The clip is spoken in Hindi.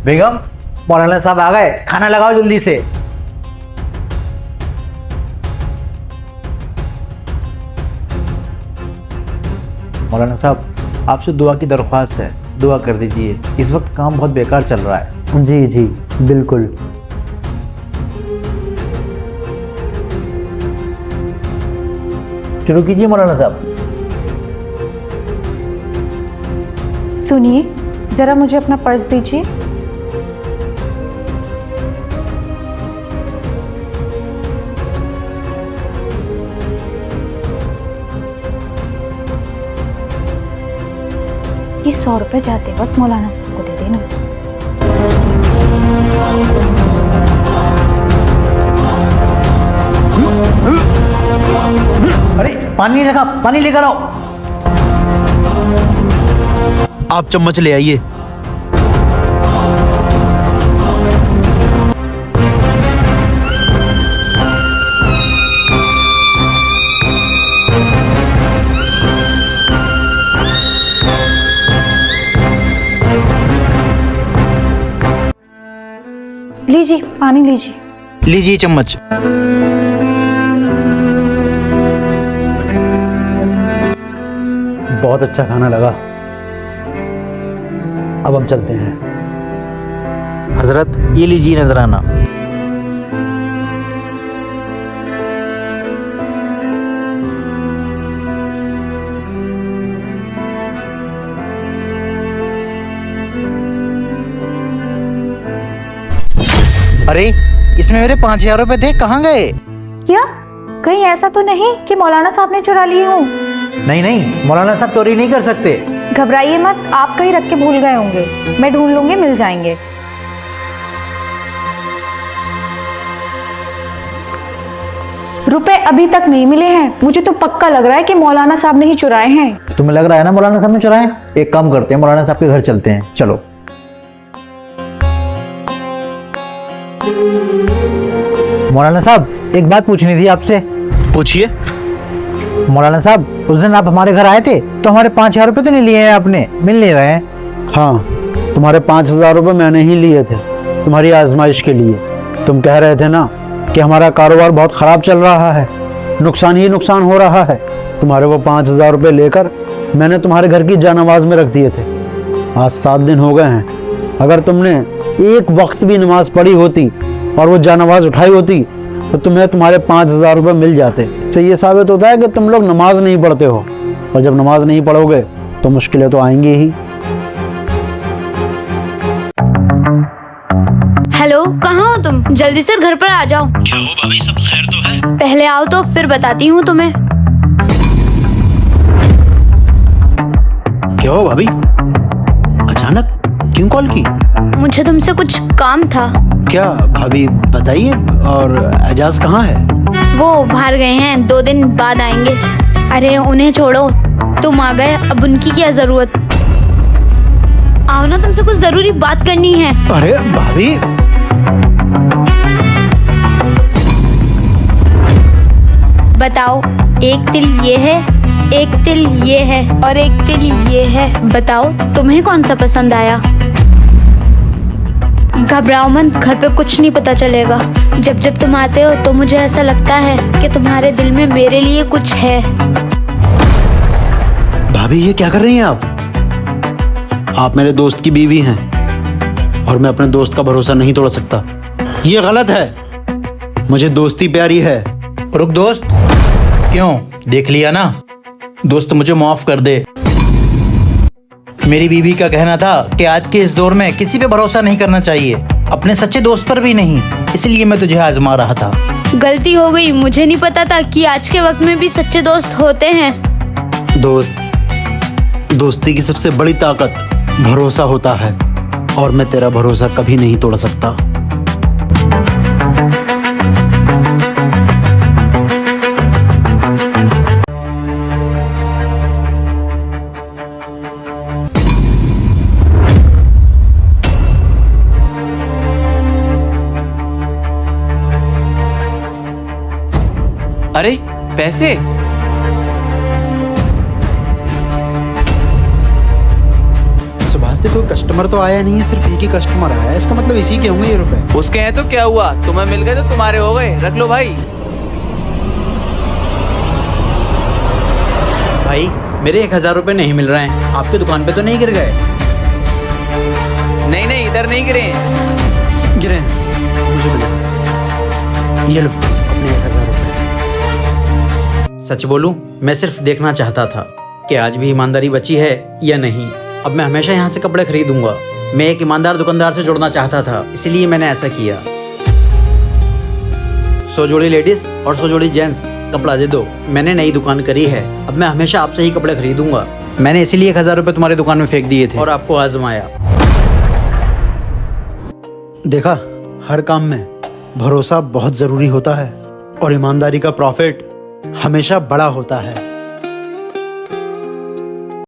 बेगम, मौलाना साहब आ गए, खाना लगाओ जल्दी से। मौलाना साहब, आपसे दुआ की दरख्वास्त है, दुआ कर दीजिए। इस वक्त काम बहुत बेकार चल रहा है। जी जी बिल्कुल। शुरू कीजिए मौलाना साहब। सुनिए, जरा मुझे अपना पर्स दीजिए। ये 100 रुपए जाते वक्त मौलाना साहब को दे देना। अरे पानी नहीं रखा, पानी लेकर आओ। आप चम्मच ले आइए। लीजिए, पानी लीजिए। लीजिए चम्मच। बहुत अच्छा खाना लगा। अब हम चलते हैं। हजरत, ये लीजिए नजराना। अरे, इसमें मेरे 5,000 रुपए थे, कहाँ गए? क्या कहीं ऐसा तो नहीं कि मौलाना साहब ने चुरा लिए हों? नहीं नहीं, मौलाना साहब चोरी नहीं कर सकते। घबराइए मत, आप कहीं रख के भूल गए होंगे। मैं ढूंढ लूंगी, मिल जाएंगे। रुपए अभी तक नहीं मिले हैं। मुझे तो पक्का लग रहा है कि मौलाना साहब ने ही चुराए हैं। तुम्हें लग रहा है ना मौलाना साहब ने चुराए? एक काम करते हैं, मौलाना साहब के घर चलते हैं, चलो। मौलाना साहब, एक बात पूछनी थी आपसे। पूछिए। मौलाना साहब, उस दिन आप हमारे घर आए थे तो हमारे 5,000 रुपए तो नहीं लिए हैं आपने? मिल नहीं रहे हैं। हाँ, तुम्हारे 5,000 रुपये मैंने ही लिए थे, तुम्हारी आजमाइश के लिए। तुम कह रहे थे ना कि हमारा कारोबार बहुत ख़राब चल रहा है, नुकसान ही नुकसान हो रहा है। तुम्हारे वो 5,000 रुपये लेकर मैंने तुम्हारे घर की जानमाज में रख दिए थे। आज 7 दिन हो गए हैं। अगर तुमने एक वक्त भी नमाज पढ़ी होती और वो जानमाज उठाई होती तो तुम्हें तुम्हारे 5,000 रुपये मिल जाते। इससे ये साबित होता है कि तुम लोग नमाज नहीं पढ़ते हो, और जब नमाज नहीं पढ़ोगे तो मुश्किलें तो आएंगी ही। हेलो, कहाँ हो तुम? जल्दी से घर पर आ जाओ। क्या हो भाभी, सब खैर तो है? पहले आओ तो फिर बताती हूँ तुम्हें। क्या हो भाभी, अचानक क्यों कॉल की? मुझे तुमसे कुछ काम था। क्या भाभी बताइए। और एजाज कहाँ है? वो बाहर गए हैं, 2 दिन बाद आएंगे। अरे उन्हें छोड़ो, तुम आ गए, अब उनकी क्या जरूरत। आओ ना, तुमसे कुछ जरूरी बात करनी है। अरे भाभी, बताओ, एक तिल ये है, एक तिल ये है और एक तिल ये है। बताओ तुम्हें कौन सा पसंद आया? घबराओ मत, घर पे कुछ नहीं पता चलेगा। जब जब तुम आते हो तो मुझे ऐसा लगता है कि तुम्हारे दिल में मेरे लिए कुछ है। भाभी ये क्या कर रही हैं आप? आप मेरे दोस्त की बीवी हैं और मैं अपने दोस्त का भरोसा नहीं तोड़ सकता। ये गलत है। मुझे दोस्ती प्यारी है। रुक दोस्त, क्यों? देख लिया ना, दोस्त मुझे माफ कर दे। मेरी बीवी का कहना था कि आज के इस दौर में किसी पे भरोसा नहीं करना चाहिए, अपने सच्चे दोस्त पर भी नहीं। इसलिए मैं तुझे आजमा रहा था। गलती हो गई, मुझे नहीं पता था कि आज के वक्त में भी सच्चे दोस्त होते हैं। दोस्ती की सबसे बड़ी ताकत भरोसा होता है, और मैं तेरा भरोसा कभी नहीं तोड़ सकता। अरे पैसे? सुभाष से कोई कस्टमर तो आया नहीं है, सिर्फ एक ही कस्टमर आया है। इसका मतलब इसी के होंगे ये रुपए। उसके हैं तो क्या हुआ, तुम्हें मिल गए तो तुम्हारे हो गए, रख लो भाई। भाई मेरे 1000 रुपये नहीं मिल रहे हैं, आपकी दुकान पे तो नहीं गिर गए? नहीं नहीं, इधर नहीं गिरे हैं। गिरे हैं, मुझे मिले। ये लो अपने 1000 रुपए। सच बोलूं, मैं सिर्फ देखना चाहता था कि आज भी ईमानदारी बची है या नहीं। अब मैं हमेशा यहाँ से कपड़े खरीदूंगा। मैं एक ईमानदार दुकानदार से जुड़ना चाहता था, इसलिए मैंने ऐसा किया। 100 जोड़ी लेडीज और 100 जोड़ी जेंट्स कपड़ा दे दो। मैंने नई दुकान करी है, अब मैं हमेशा आपसे ही कपड़े खरीदूंगा। मैंने इसीलिए 1000 रुपये तुम्हारी दुकान में फेंक दिए थे और आपको आजमाया। देखा, हर काम में भरोसा बहुत जरूरी होता है और ईमानदारी का प्रॉफिट हमेशा बड़ा होता है।